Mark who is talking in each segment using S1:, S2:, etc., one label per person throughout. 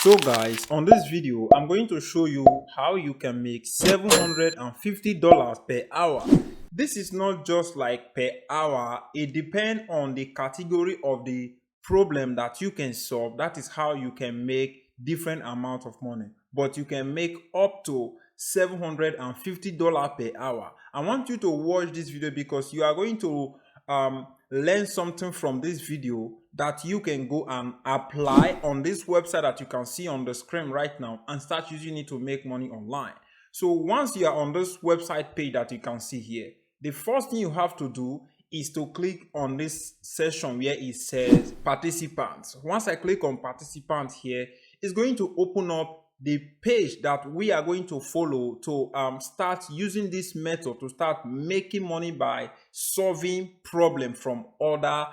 S1: So guys, on this video I'm going to show you how you can make $750 per hour. This is not just like per hour, it depends on the category of the problem that you can solve. That is how you can make different amount of money, but you can make up to $750 per hour. I want you to watch this video because you are going to learn something from this video that you can go and apply on this website that you can see on the screen right now and start using it to make money online. So once you are on this website page that you can see here, the first thing you have to do is to click on this section where it says participants. Once I click on participants here, it's going to open up the page that we are going to follow to start using this method to start making money by solving problems from other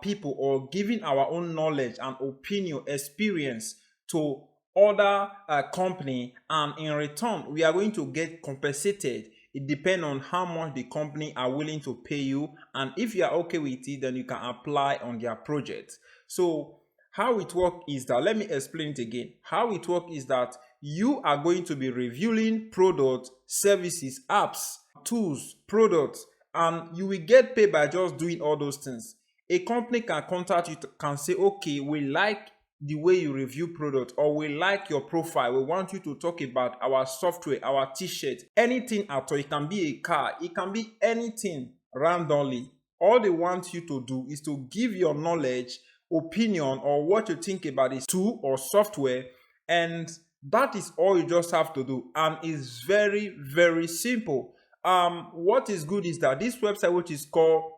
S1: people, or giving our own knowledge and opinion, experience to other company, and in return we are going to get compensated. It depends on how much the company are willing to pay you, and if you are okay with it, then you can apply on their project. So how it works is that, let me explain it again. How it works is that you are going to be reviewing products, services, apps, tools, products, and you will get paid by just doing all those things. A company can contact you, can say, okay, we like the way you review products, or we like your profile, we want you to talk about our software, our t-shirt, anything at all. It can be a car, it can be anything randomly. All they want you to do is to give your knowledge, opinion, or what you think about this tool or software, and that is all you just have to do, and it's very, very simple. What is good is that this website, which is called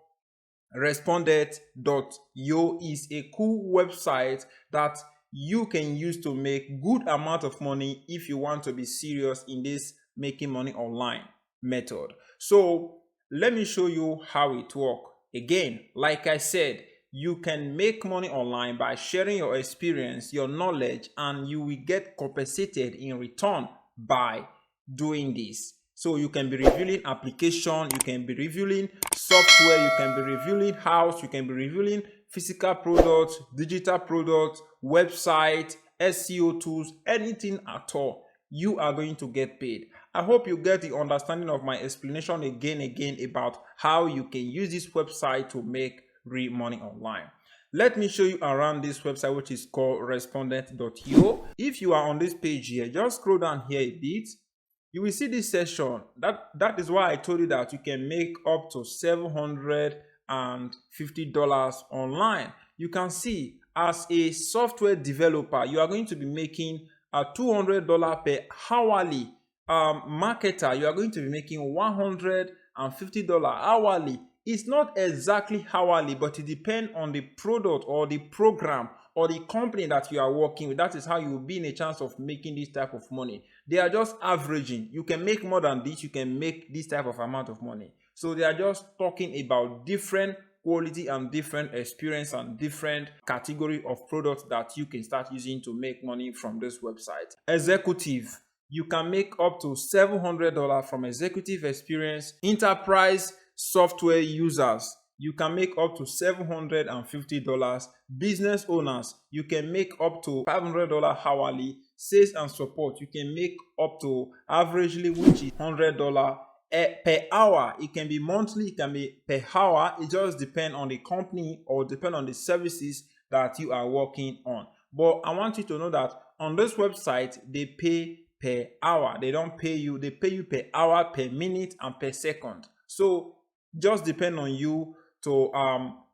S1: Respondent.io, is a cool website that you can use to make good amount of money if you want to be serious in this making money online method. So let me show you how it works. Again, like I said, you can make money online by sharing your experience, your knowledge, and you will get compensated in return by doing this. So you can be reviewing application, you can be reviewing software, you can be reviewing house, you can be reviewing physical products, digital products, website, SEO tools, anything at all. You are going to get paid. I hope you get the understanding of my explanation again about how you can use this website to make real money online. Let me show you around this website, which is called Respondent.io. If you are on this page here, just scroll down here a bit. You will see this section. That is why I told you that you can make up to $750 online. You can see, as a software developer, you are going to be making a $200 per hourly. Marketer, you are going to be making $150 hourly. It's not exactly hourly, but it depends on the product or the program or the company that you are working with. That is how you will be in a chance of making this type of money. They are just averaging. You can make more than this, you can make this type of amount of money. So they are just talking about different quality and different experience and different category of products that you can start using to make money from this website. Executive, you can make up to $700 from executive experience. Enterprise software users, you can make up to $750. Business owners, you can make up to $500 hourly. Sales and support, you can make up to averagely, which is $100 per hour. It can be monthly, it can be per hour. It just depends on the company or depend on the services that you are working on. But I want you to know that on this website, they pay per hour. They don't pay you, they pay you per hour, per minute, and per second. So just depend on you to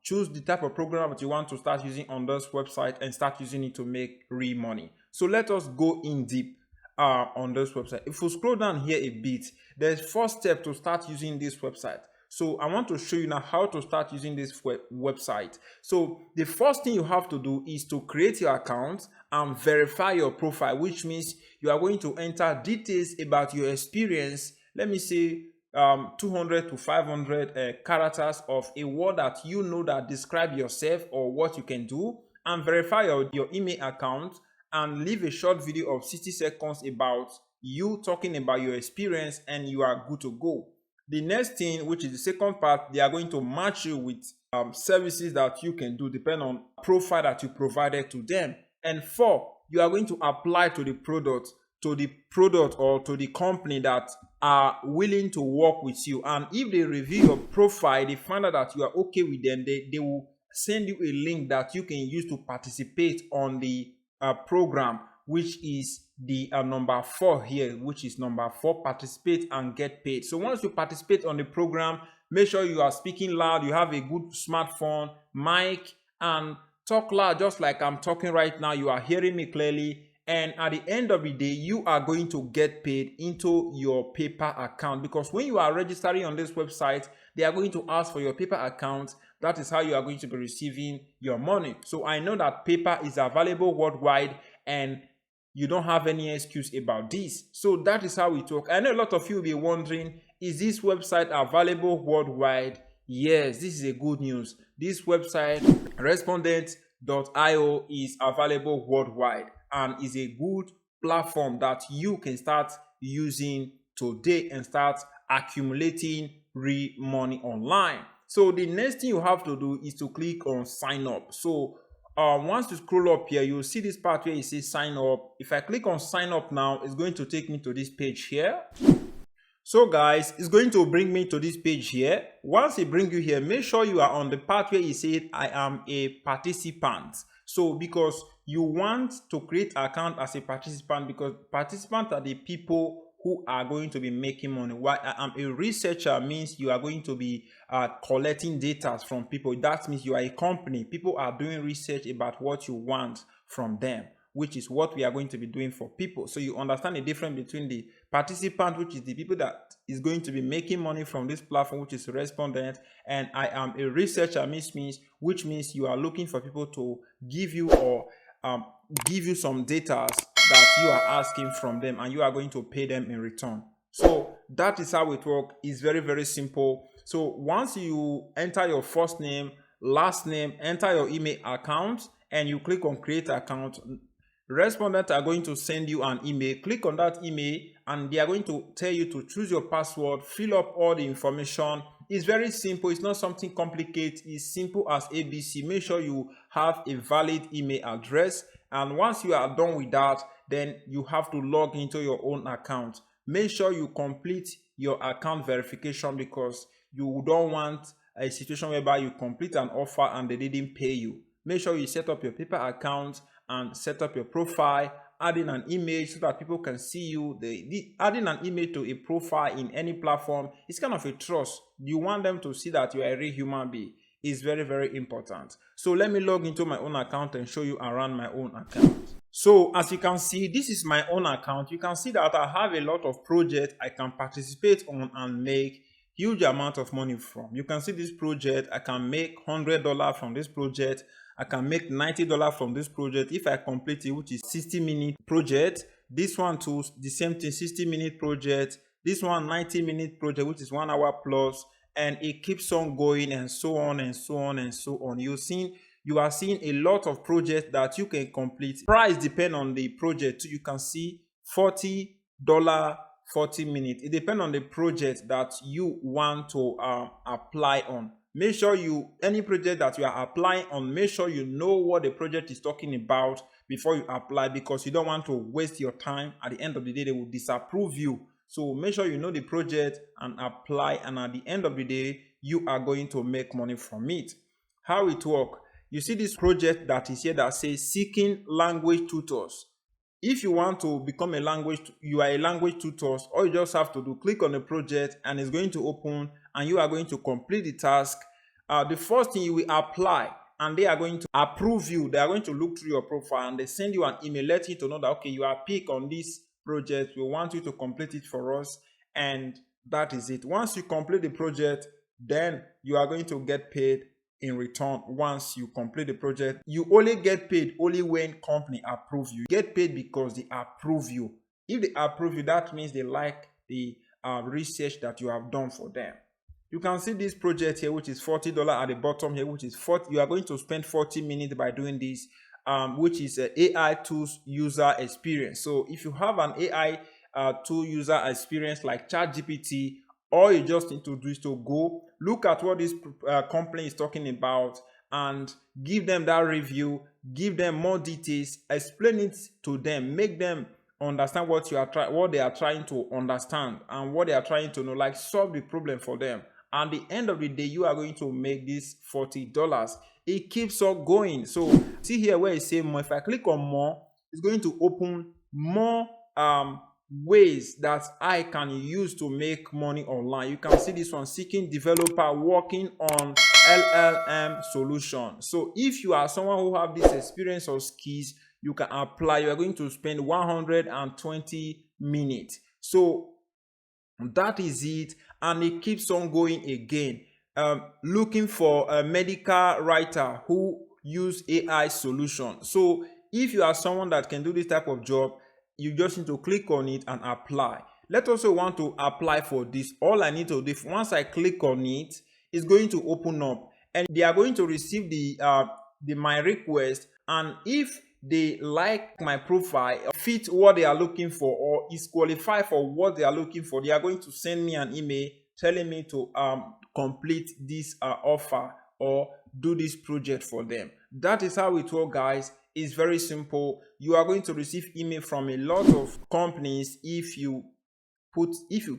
S1: choose the type of program that you want to start using on this website and start using it to make real money. So let us go in deep on this website. If we scroll down here a bit, there's 4 steps to start using this website. So I want to show you now how to start using this website. So the first thing you have to do is to create your account and verify your profile, which means you are going to enter details about your experience. Let me say 200 to 500 characters of a word that you know that describe yourself or what you can do, and verify your email account and leave a short video of 60 seconds about you talking about your experience, and you are good to go. The next thing, which is the second part, they are going to match you with services that you can do depending on profile that you provided to them. And 4, you are going to apply to the product, or to the company that are willing to work with you. And if they review your profile, they find out that you are okay with them, they will send you a link that you can use to participate on the program, which is the number 4 here, which is number 4, participate and get paid. So once you participate on the program, make sure you are speaking loud, you have a good smartphone, mic, and talk loud just like I'm talking right now. You are hearing me clearly. And at the end of the day, you are going to get paid into your paper account, because when you are registering on this website, they are going to ask for your paper account. That is how you are going to be receiving your money. So I know that paper is available worldwide, and you don't have any excuse about this. So that is how we talk. I know a lot of you will be wondering, is this website available worldwide? Yes, this is a good news. This website, Respondent.io, is available worldwide and is a good platform that you can start using today and start accumulating real money online. So the next thing you have to do is to click on sign up. So once you scroll up here, you'll see this part where it says sign up. If I click on sign up now, it's going to take me to this page here. So guys, it's going to bring me to this page here. Once it brings you here, make sure you are on the part where it says I am a participant. So because you want to create an account as a participant, because participants are the people who are going to be making money. While I am a researcher means you are going to be collecting data from people. That means you are a company. People are doing research about what you want from them, which is what we are going to be doing for people. So you understand the difference between the participant, which is the people that is going to be making money from this platform, which is Respondent, and I am a researcher, which means you are looking for people to give you or give you some data that you are asking from them, and you are going to pay them in return. So that is how it works. It's very, very simple. So once you enter your first name, last name, enter your email account, and you click on create account, Respondent are going to send you an email. Click on that email and they are going to tell you to choose your password, fill up all the information. It's very simple. It's not something complicated. It's simple as ABC. Make sure you have a valid email address. And once you are done with that, then you have to log into your own account. Make sure you complete your account verification, because you don't want a situation whereby you complete an offer and they didn't pay you. Make sure you set up your paper account and set up your profile, add in an image so that people can see you. Adding an image to a profile in any platform is kind of a trust. You want them to see that you are a real human being. It's very, very important. So let me log into my own account and show you around my own account. So as you can see, this is my own account. You can see that I have a lot of projects I can participate on and make huge amount of money from. You can see this project. I can make $100 from this project. I can make $90 from this project if I complete it, which is 60-minute project. This one too, the same thing, 60-minute project. This one, 90-minute project, which is 1 hour plus, and it keeps on going, and so on and so on and so on. You are seeing a lot of projects that you can complete. Price depend on the project. You can see $40, 40 minutes. It depends on the project that you want to apply on. Make sure any project that you are applying on, make sure you know what the project is talking about before you apply, because you don't want to waste your time. At the end of the day, they will disapprove you. So make sure you know the project and apply, and at the end of the day, you are going to make money from it. How it works? You see this project that is here that says seeking language tutors. If you want to become you are a language tutor, all you just have to do, click on the project and it's going to open, and you are going to complete the task. The first thing, you will apply and they are going to approve you. They are going to look through your profile and they send you an email letting you to know that, okay, you are picked on this project. We want you to complete it for us. And that is it. Once you complete the project, then you are going to get paid in return. Once you complete the project, you only get paid only when company approve you. Get paid because they approve you. If they approve you, that means they like the research that you have done for them. You can see this project here, which is $40 at the bottom here, which is 40. You are going to spend 40 minutes by doing this, which is AI tools user experience. So if you have an AI tool user experience like ChatGPT, all you just need to do is to go look at what this company is talking about and give them that review, give them more details, explain it to them, make them understand what they are trying to understand and what they are trying to know, like solve the problem for them. At the end of the day, you are going to make this $40. It keeps on going. So see here where it says more. If I click on more, it's going to open more ways that I can use to make money online. You can see this one, seeking developer working on LLM solution. So if you are someone who have this experience or skills, you can apply. You are going to spend 120 minutes. So that is it, and it keeps on going again. Looking for a medical writer who use AI solution. So if you are someone that can do this type of job, you just need to click on it and apply. Let's also want to apply for this. All I need to do, once I click on it, it's going to open up and they are going to receive the my request, and if they like my profile, fit what they are looking for, or is qualified for what they are looking for, they are going to send me an email telling me to complete this offer or do this project for them. That is how it works, guys. It's very simple. You are going to receive email from a lot of companies if you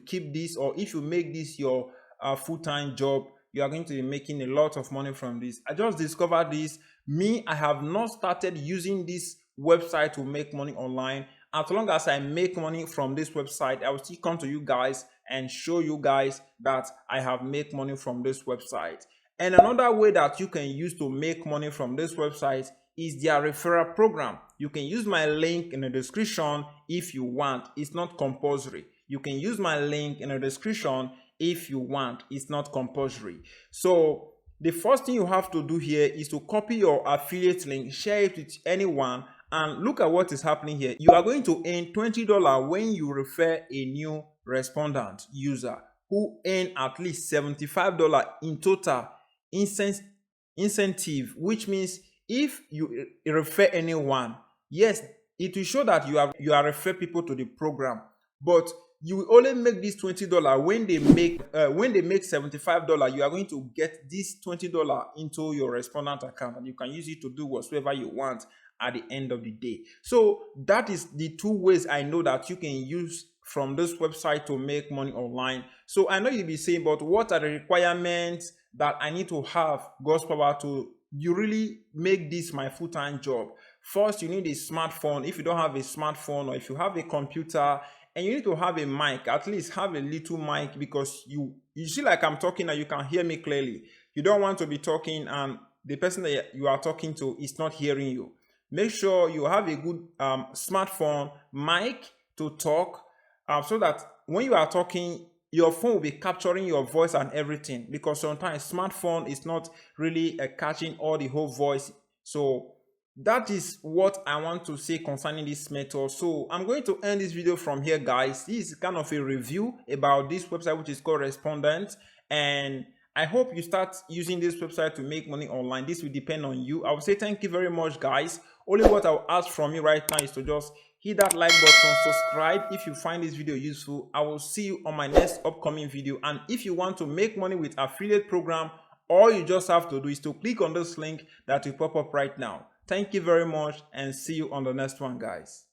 S1: keep this, or if you make this your full-time job. You are going to be making a lot of money from this. I just discovered this. I have not started using this website to make money online. As long as I make money from this website, I will still come to you guys and show you guys that I have made money from this website. And another way that you can use to make money from this website is their referral program. You can use my link in the description if you want. It's not compulsory. You can use my link in the description if you want. It's not compulsory. So the first thing you have to do here is to copy your affiliate link, share it with anyone, and look at what is happening here. You are going to earn $20 when you refer a new respondent user who earn at least $75 in total incentive, which means if you refer anyone, yes, it will show that you are refer people to the program, but you will only make this $20 when they make $75. You are going to get this $20 into your respondent account, and you can use it to do whatsoever you want at the end of the day. So that is the two ways I know that you can use from this website to make money online. So I know you'll be saying, but what are the requirements that I need to have Godspower to really make this my full-time job? First, you need a smartphone. If you don't have a smartphone, or if you have a computer, and you need to have a mic, at least have a little mic, because you see, like I'm talking and you can hear me clearly. You don't want to be talking and the person that you are talking to is not hearing you. Make sure you have a good smartphone mic to talk, so that when you are talking, your phone will be capturing your voice and everything, because sometimes smartphone is not really catching all the whole voice. So that is what I want to say concerning this method. So I'm going to end this video from here, guys. This is kind of a review about this website, which is called Respondent, and I hope you start using this website to make money online. This will depend on you. I will say thank you very much, guys. Only what I will ask from you right now is to just hit that like button, subscribe if you find this video useful. I will see you on my next upcoming video. And if you want to make money with affiliate program, all you just have to do is to click on this link that will pop up right now. Thank you very much, and see you on the next one, guys.